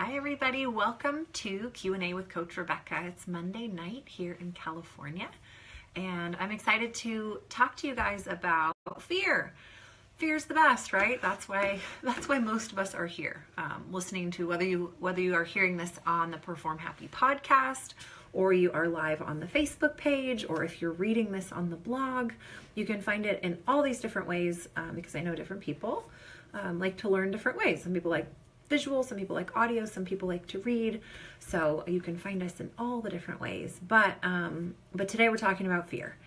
Hi everybody, welcome to Q&A with Coach Rebecca. It's Monday night here in California, and I'm excited to talk to you guys about fear. Fear's the best, right? That's why most of us are here, listening to whether you are hearing this on the Perform Happy podcast, or you are live on the Facebook page, or if you're reading this on the blog. You can find it in all these different ways, because I know different people like to learn different ways. Some people like visual, some people like audio, some people like to read. So you can find us in all the different ways. But today we're talking about fear.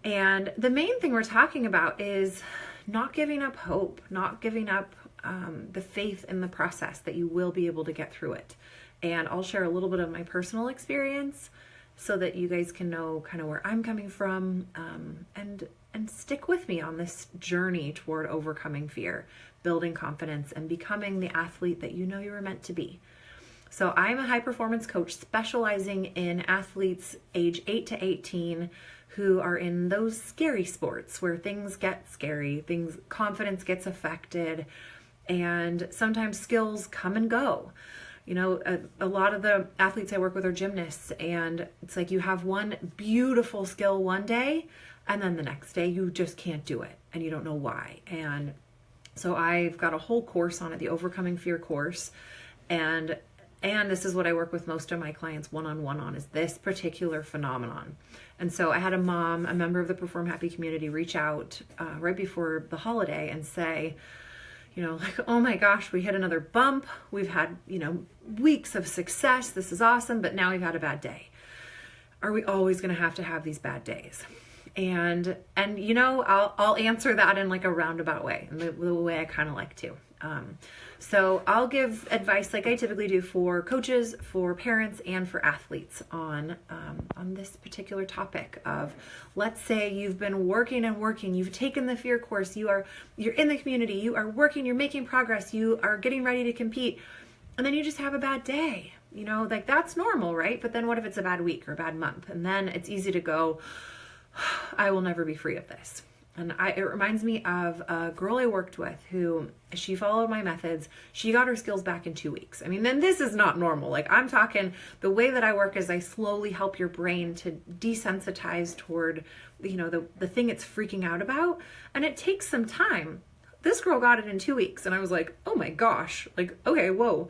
And the main thing we're talking about is not giving up hope, not giving up the faith in the process that you will be able to get through it. And I'll share a little bit of my personal experience so that you guys can know kind of where I'm coming from, and stick with me on this journey toward overcoming fear, building confidence, and becoming the athlete that you know you were meant to be. So I'm a high performance coach specializing in athletes age 8 to 18 who are in those scary sports where things get scary, confidence gets affected, and sometimes skills come and go. You know, a lot of the athletes I work with are gymnasts, and it's like you have one beautiful skill one day, and then the next day you just can't do it, and you don't know why. And so I've got a whole course on it, the Overcoming Fear course, and this is what I work with most of my clients one-on-one on, is this particular phenomenon. And so I had a mom, a member of the Perform Happy community, reach out right before the holiday and say, like, oh my gosh, we hit another bump. We've had, weeks of success. This is awesome, but now we've had a bad day. Are we always going to have these bad days? And I'll answer that in like a roundabout way, and the way I kind of like to. So I'll give advice like I typically do for coaches, for parents, and for athletes on this particular topic of, let's say you've been working, you've taken the fear course, you're in the community, you are working, you're making progress, you are getting ready to compete, and then you just have a bad day. Like that's normal, right? But then what if it's a bad week or a bad month? And then it's easy to go, I will never be free of this. And it reminds me of a girl I worked with who, she followed my methods. She got her skills back in 2 weeks. I mean, then this is not normal. Like, I'm talking, the way that I work is I slowly help your brain to desensitize toward, the thing it's freaking out about. And it takes some time. This girl got it in 2 weeks. And I was like, oh my gosh, like, okay, whoa.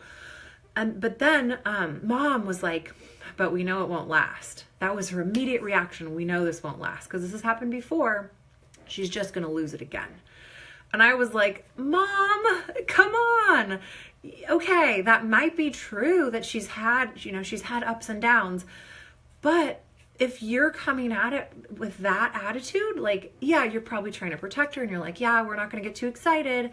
But then mom was like, but we know it won't last. That was her immediate reaction. We know this won't last because this has happened before. She's just going to lose it again. And I was like, Mom, come on. Okay, that might be true that she's had ups and downs. But if you're coming at it with that attitude, like, yeah, you're probably trying to protect her and you're like, yeah, we're not going to get too excited.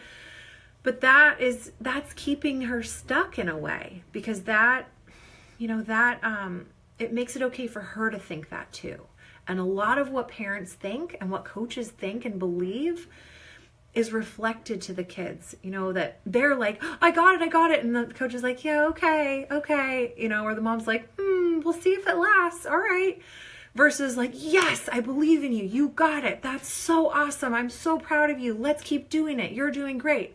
But that's keeping her stuck in a way, because it makes it okay for her to think that too. And a lot of what parents think and what coaches think and believe is reflected to the kids, that they're like, I got it. And the coach is like, yeah, okay. Or the mom's like, we'll see if it lasts. All right. Versus like, yes, I believe in you. You got it. That's so awesome. I'm so proud of you. Let's keep doing it. You're doing great.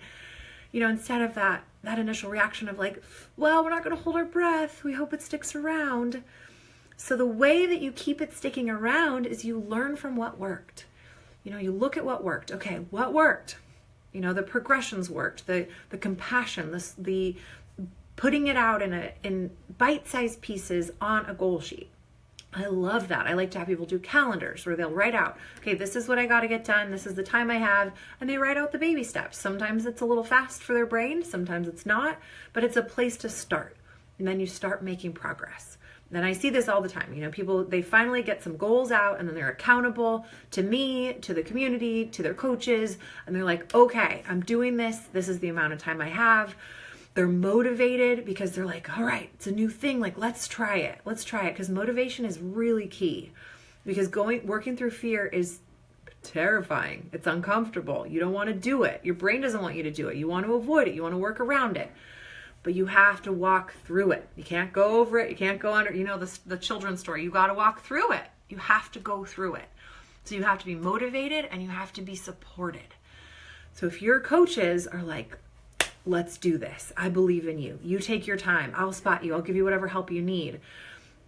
Instead of that initial reaction of like, well, we're not going to hold our breath. We hope it sticks around. So the way that you keep it sticking around is you learn from what worked. You look at what worked. Okay, what worked? The progressions worked, the compassion, the putting it out in bite-sized pieces on a goal sheet. I love that. I like to have people do calendars where they'll write out, okay, this is what I got to get done. This is the time I have. And they write out the baby steps. Sometimes it's a little fast for their brain. Sometimes it's not, but it's a place to start. And then you start making progress. And I see this all the time. People, they finally get some goals out, and then they're accountable to me, to the community, to their coaches. And they're like, okay, I'm doing this. This is the amount of time I have. They're motivated because they're like, all right, it's a new thing. Like, let's try it. Because motivation is really key, because working through fear is terrifying. It's uncomfortable. You don't want to do it. Your brain doesn't want you to do it. You want to avoid it. You want to work around it. But you have to walk through it. You can't go over it. You can't go under, the children's story. You got to walk through it. You have to go through it. So you have to be motivated and you have to be supported. So if your coaches are like, let's do this. I believe in you. You take your time. I'll spot you. I'll give you whatever help you need.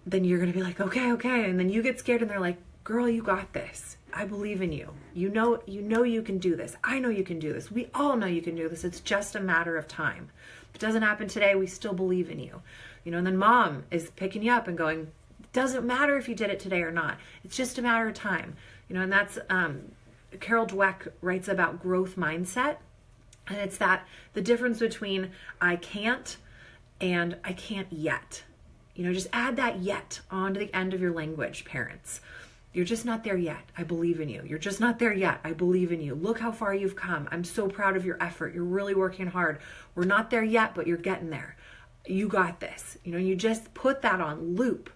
Then you're going to be like, okay. And then you get scared and they're like, girl, you got this. I believe in you. You know you can do this. I know you can do this. We all know you can do this. It's just a matter of time. If it doesn't happen today, we still believe in you. And then mom is picking you up and going, it doesn't matter if you did it today or not. It's just a matter of time. And that's, Carol Dweck writes about growth mindset. And it's that the difference between I can't and I can't yet. Just add that yet onto the end of your language, parents. You're just not there yet. I believe in you. You're just not there yet. I believe in you. Look how far you've come. I'm so proud of your effort. You're really working hard. We're not there yet, but you're getting there. You got this. You just put that on loop,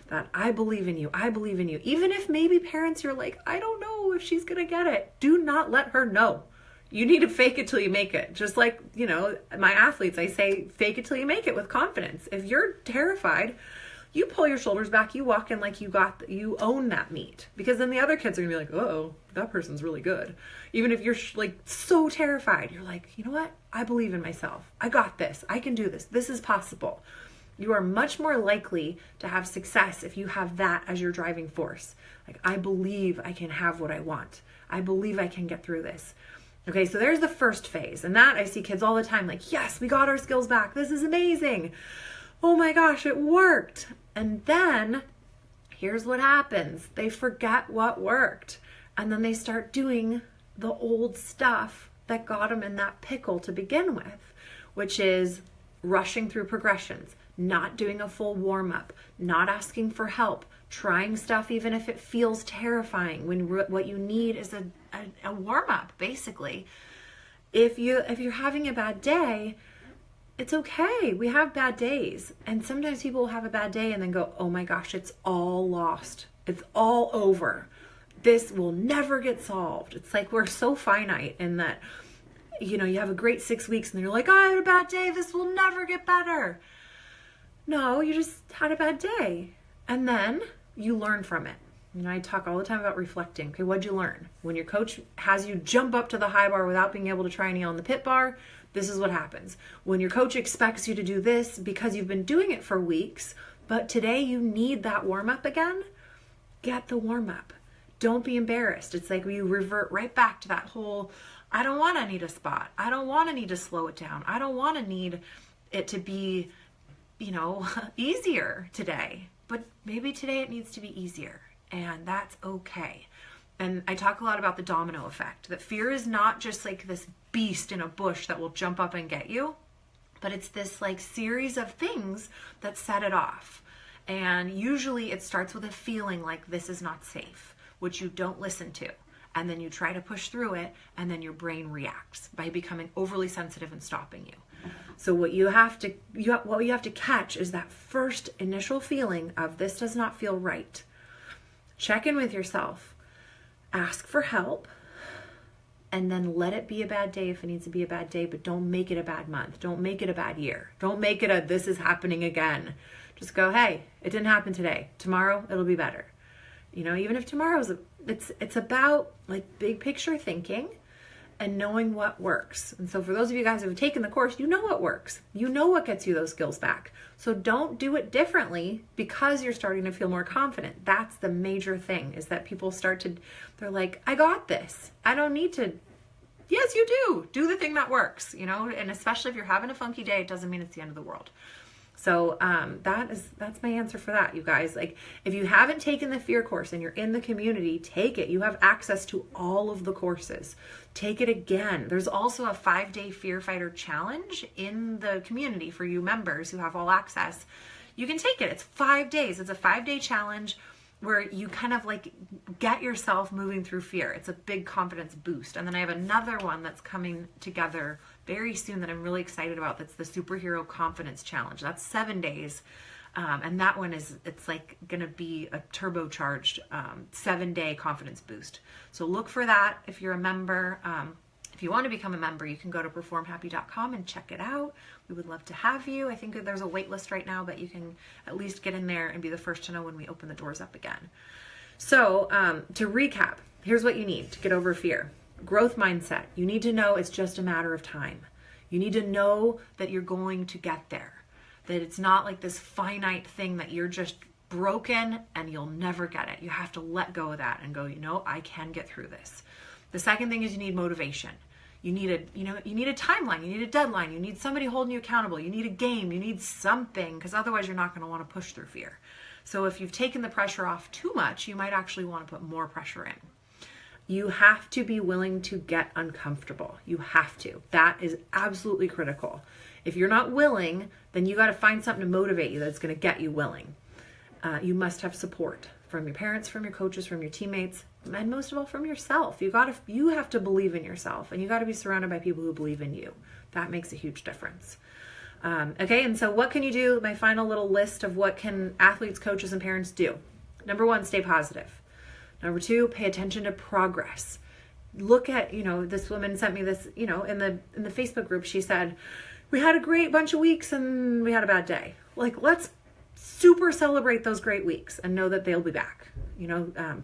that I believe in you. I believe in you. Even if maybe parents, you're like, I don't know if she's going to get it. Do not let her know. You need to fake it till you make it. Just like, my athletes, I say, fake it till you make it with confidence. If you're terrified, you pull your shoulders back, you walk in like you own that meet. Because then the other kids are gonna be like, oh, that person's really good. Even if you're like so terrified, you're like, you know what? I believe in myself. I got this. I can do this. This is possible. You are much more likely to have success if you have that as your driving force. Like, I believe I can have what I want. I believe I can get through this. Okay, so there's the first phase. And that I see kids all the time like, yes, we got our skills back. This is amazing. Oh my gosh, it worked. And then here's what happens. They forget what worked. And then they start doing the old stuff that got them in that pickle to begin with, which is rushing through progressions, not doing a full warm-up, not asking for help, trying stuff even if it feels terrifying, when what you need is a warm-up, basically. If you're having a bad day, it's okay. We have bad days. And sometimes people will have a bad day and then go, oh my gosh, it's all lost. It's all over. This will never get solved. It's like we're so finite in that, you have a great 6 weeks and you're like, oh, I had a bad day. This will never get better. No, you just had a bad day. And then you learn from it. I talk all the time about reflecting. Okay, what'd you learn? When your coach has you jump up to the high bar without being able to try any on the pit bar, this is what happens. When your coach expects you to do this because you've been doing it for weeks, but today you need that warm up again, get the warm up. Don't be embarrassed. It's like you revert right back to that whole, I don't want to need a spot. I don't want to need to slow it down. I don't want to need it to be, easier today. But maybe today it needs to be easier. And that's okay. And I talk a lot about the domino effect, that fear is not just like this beast in a bush that will jump up and get you, but it's this like series of things that set it off. And usually it starts with a feeling like this is not safe, which you don't listen to. And then you try to push through it, and then your brain reacts by becoming overly sensitive and stopping you. So what you have to catch is that first initial feeling of this does not feel right. Check in with yourself, ask for help, and then let it be a bad day if it needs to be a bad day, but don't make it a bad month. Don't make it a bad year. Don't make it a this is happening again. Just go, hey, it didn't happen today. Tomorrow it'll be better. Even if tomorrow's it's about like big picture thinking and knowing what works. And so for those of you guys who have taken the course, you know what works. You know what gets you those skills back. So don't do it differently because you're starting to feel more confident. That's the major thing, is that people they're like, I got this. I don't need to. Yes, you do. Do the thing that works, and especially if you're having a funky day, it doesn't mean it's the end of the world. So that's my answer for that, you guys. Like, if you haven't taken the fear course and you're in the community, take it. You have access to all of the courses. Take it again. There's also a 5-day Fear Fighter challenge in the community for you members who have all access. You can take it. It's 5 days. It's a 5-day challenge where you kind of like get yourself moving through fear. It's a big confidence boost. And then I have another one that's coming together very soon that I'm really excited about. That's the Superhero Confidence Challenge. That's 7 days. And that one it's like going to be a turbocharged 7-day confidence boost. So look for that if you're a member. If you want to become a member, you can go to performhappy.com and check it out. We would love to have you. I think there's a wait list right now, but you can at least get in there and be the first to know when we open the doors up again. So to recap, here's what you need to get over fear. Growth mindset. You need to know it's just a matter of time. You need to know that you're going to get there, that it's not like this finite thing that you're just broken and you'll never get it. You have to let go of that and go, I can get through this. The second thing is you need motivation. You need a timeline, you need a deadline, you need somebody holding you accountable, you need a game, you need something, because otherwise you're not going to want to push through fear. So if you've taken the pressure off too much, you might actually want to put more pressure in. You have to be willing to get uncomfortable. You have to. That is absolutely critical. If you're not willing, then you got to find something to motivate you that's going to get you willing. You must have support from your parents, from your coaches, from your teammates, and most of all from yourself. You have to believe in yourself, and you got to be surrounded by people who believe in you. That makes a huge difference. Okay, and so what can you do? My final little list of what can athletes, coaches, and parents do. Number 1, stay positive. Number 2, pay attention to progress. Look at, this woman sent me this, in the Facebook group, she said, we had a great bunch of weeks and we had a bad day. Like, let's super celebrate those great weeks and know that they'll be back.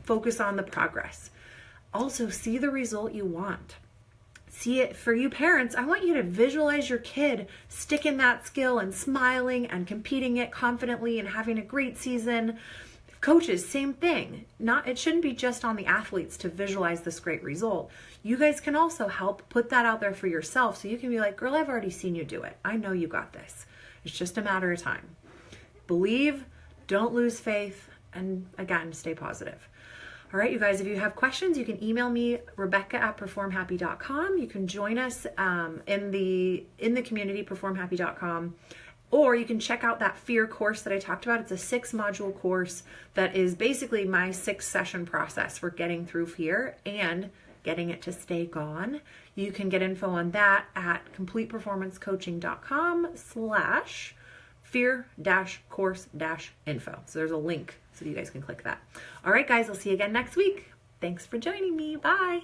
Focus on the progress. Also, see the result you want. See it for you parents. I want you to visualize your kid sticking that skill and smiling and competing it confidently and having a great season. Coaches, same thing. It shouldn't be just on the athletes to visualize this great result. You guys can also help put that out there for yourself, so you can be like, girl, I've already seen you do it. I know you got this. It's just a matter of time. Believe, don't lose faith, and again, stay positive. All right, you guys, if you have questions, you can email me, Rebecca@performhappy.com. You can join us in the community, performhappy.com. Or you can check out that fear course that I talked about. It's a 6-module course that is basically my 6-session process for getting through fear and getting it to stay gone. You can get info on that at completeperformancecoaching.com/fear-course-info. So there's a link so you guys can click that. All right, guys, I'll see you again next week. Thanks for joining me. Bye.